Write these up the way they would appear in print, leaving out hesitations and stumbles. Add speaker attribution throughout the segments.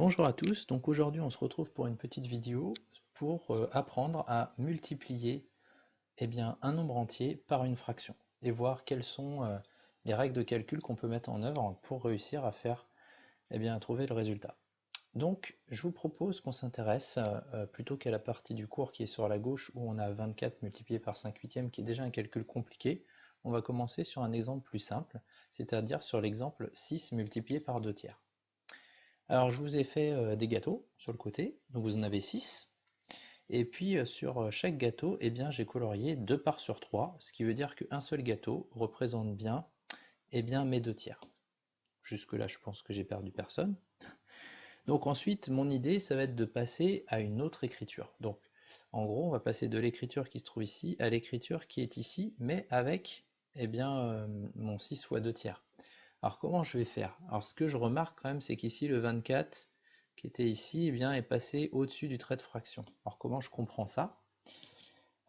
Speaker 1: Bonjour à tous, donc aujourd'hui on se retrouve pour une petite vidéo pour apprendre à multiplier un nombre entier par une fraction et voir quelles sont les règles de calcul qu'on peut mettre en œuvre pour réussir à faire à trouver le résultat. Donc je vous propose qu'on s'intéresse plutôt qu'à la partie du cours qui est sur la gauche où on a 24 multiplié par 5 huitièmes qui est déjà un calcul compliqué. On va commencer sur un exemple plus simple, c'est-à-dire sur l'exemple 6 multiplié par 2 tiers. Alors je vous ai fait des gâteaux sur le côté, donc vous en avez 6. Et puis sur chaque gâteau, j'ai colorié 2 parts sur 3, ce qui veut dire qu'un seul gâteau représente bien, mes 2 tiers. Jusque là je pense que j'ai perdu personne. Donc ensuite mon idée ça va être de passer à une autre écriture. Donc en gros on va passer de l'écriture qui se trouve ici à l'écriture qui est ici, mais avec mon 6 fois 2 tiers. Alors comment je vais faire? Alors ce que je remarque quand même, c'est qu'ici le 24 qui était ici, est passé au-dessus du trait de fraction. Alors comment je comprends ça?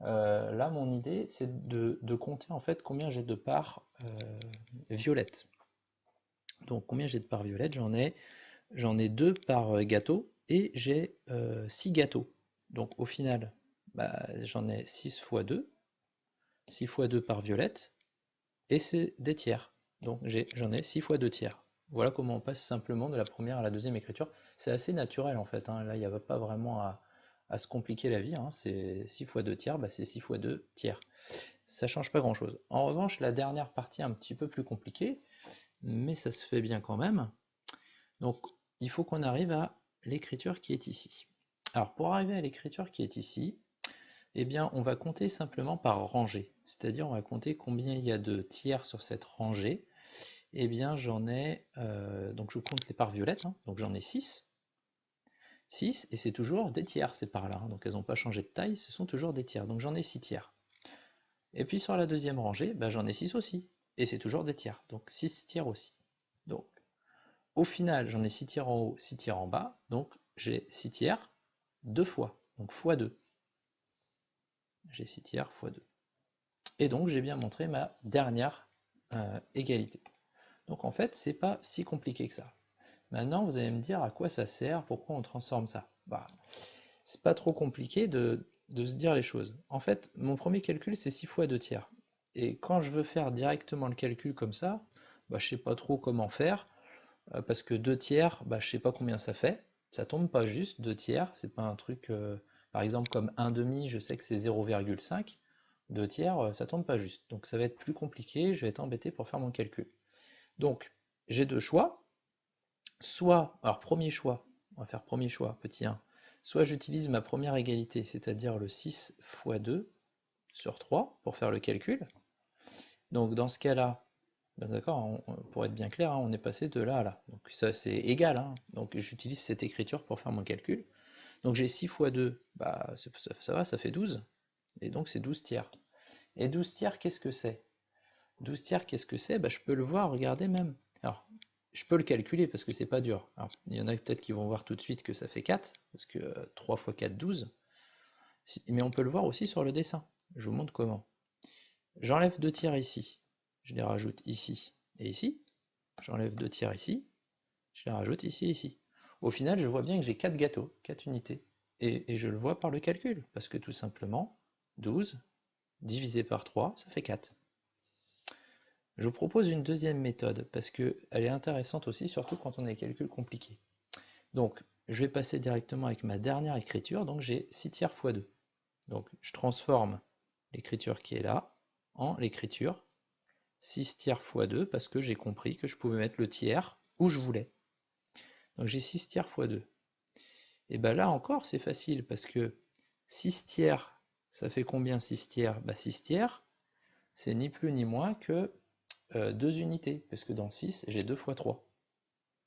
Speaker 1: Là mon idée c'est de compter en fait combien j'ai de parts violettes. Donc combien j'ai de parts violettes? J'en ai 2 par gâteau et j'ai 6 gâteaux. Donc au final, j'en ai 6 fois 2, 6 fois 2 par violette, et c'est des tiers. Donc j'en ai 6 fois 2 tiers. Voilà comment on passe simplement de la première à la deuxième écriture. C'est assez naturel en fait, hein. Là il n'y a pas vraiment à se compliquer la vie, hein. C'est 6 fois 2 tiers, c'est 6 fois 2 tiers. Ça change pas grand chose. En revanche, la dernière partie est un petit peu plus compliquée, mais ça se fait bien quand même. Donc il faut qu'on arrive à l'écriture qui est ici. Alors pour arriver à l'écriture qui est ici, on va compter simplement par rangée. C'est-à-dire on va compter combien il y a de tiers sur cette rangée. J'en ai, donc je compte les parts violettes, hein, donc j'en ai 6. 6, et c'est toujours des tiers ces parts-là, hein, donc elles n'ont pas changé de taille, ce sont toujours des tiers, donc j'en ai 6 tiers. Et puis sur la deuxième rangée, j'en ai 6 aussi, et c'est toujours des tiers, donc 6 tiers aussi. Donc au final, j'en ai 6 tiers en haut, 6 tiers en bas, donc j'ai 6 tiers 2 fois, donc fois 2. J'ai 6 tiers fois 2. Et donc j'ai bien montré ma dernière égalité. Donc en fait, c'est pas si compliqué que ça. Maintenant, vous allez me dire à quoi ça sert, pourquoi on transforme ça. C'est pas trop compliqué de se dire les choses. En fait, mon premier calcul, c'est 6 fois 2 tiers. Et quand je veux faire directement le calcul comme ça, je sais pas trop comment faire, parce que 2 tiers, je sais pas combien ça fait. Ça tombe pas juste, 2 tiers, c'est pas un truc, par exemple comme un demi, je sais que c'est 0,5. 2 tiers, ça tombe pas juste. Donc ça va être plus compliqué, je vais être embêté pour faire mon calcul. Donc, j'ai deux choix. Soit, alors premier choix, on va faire premier choix, petit 1. Soit j'utilise ma première égalité, c'est-à-dire le 6 fois 2 sur 3 pour faire le calcul. Donc dans ce cas-là, d'accord, pour être bien clair, hein, on est passé de là à là. Donc ça c'est égal, hein, donc j'utilise cette écriture pour faire mon calcul. Donc j'ai 6 fois 2, ça va, ça fait 12. Et donc c'est 12 tiers. Et 12 tiers, qu'est-ce que c'est? 12 tiers, qu'est-ce que c'est? Je peux le voir, regardez même. Alors, je peux le calculer parce que c'est pas dur. Alors, il y en a peut-être qui vont voir tout de suite que ça fait 4, parce que 3 fois 4, 12. Mais on peut le voir aussi sur le dessin. Je vous montre comment. J'enlève 2 tiers ici. Je les rajoute ici et ici. J'enlève 2 tiers ici. Je les rajoute ici et ici. Au final, je vois bien que j'ai 4 gâteaux, 4 unités. Et je le vois par le calcul, parce que tout simplement, 12 divisé par 3, ça fait 4. Je vous propose une deuxième méthode, parce qu'elle est intéressante aussi, surtout quand on a des calculs compliqués. Donc, je vais passer directement avec ma dernière écriture, donc j'ai 6 tiers fois 2. Donc, je transforme l'écriture qui est là en l'écriture 6 tiers fois 2, parce que j'ai compris que je pouvais mettre le tiers où je voulais. Donc j'ai 6 tiers fois 2. Et bien là encore, c'est facile, parce que 6 tiers, ça fait combien 6 tiers? 6 tiers, c'est ni plus ni moins que 2 unités, parce que dans 6, j'ai 2 fois 3.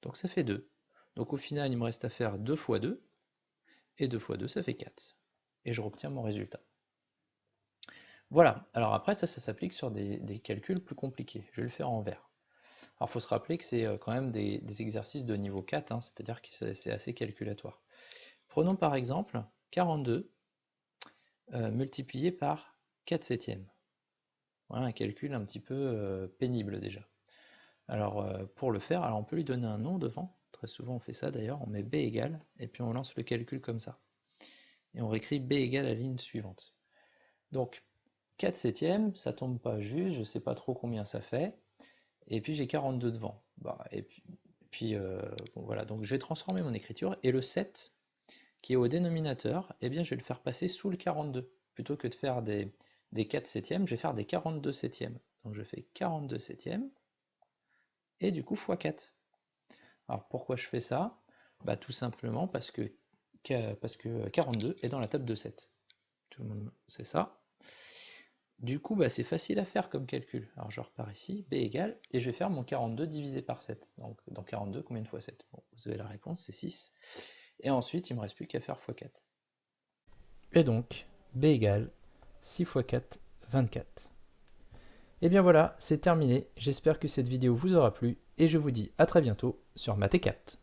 Speaker 1: Donc ça fait 2. Donc au final, il me reste à faire 2 fois 2, et 2 fois 2, ça fait 4. Et je obtiens mon résultat. Voilà, alors après ça s'applique sur des calculs plus compliqués. Je vais le faire en vert. Alors il faut se rappeler que c'est quand même des exercices de niveau 4, hein, c'est-à-dire que c'est assez calculatoire. Prenons par exemple 42 multiplié par 4 septièmes. Voilà un calcul un petit peu pénible déjà. Alors pour le faire, alors on peut lui donner un nom devant, Très souvent on fait ça d'ailleurs, on met b égale, et puis on lance le calcul comme ça. Et on réécrit b égale à la ligne suivante. Donc 4 septièmes, ça tombe pas juste, je sais pas trop combien ça fait, et puis j'ai 42 devant. Bah, et puis bon, voilà, donc je vais transformer mon écriture, et le 7 qui est au dénominateur, eh bien je vais le faire passer sous le 42. Plutôt que de faire des 4 septièmes, je vais faire des 42 septièmes. Donc je fais 42 septièmes, et du coup fois 4. Alors pourquoi je fais ça? Bah tout simplement parce que 42 est dans la table de 7. Tout le monde sait ça. Du coup, bah, c'est facile à faire comme calcul. Alors je repars ici, b égale, et je vais faire mon 42 divisé par 7. Donc dans 42, combien de fois 7? Bon, vous avez la réponse, c'est 6. Et ensuite, il ne me reste plus qu'à faire x4.
Speaker 2: Et donc, b égale 6 x 4, 24. Et bien voilà, c'est terminé. J'espère que cette vidéo vous aura plu et je vous dis à très bientôt sur Math et 4.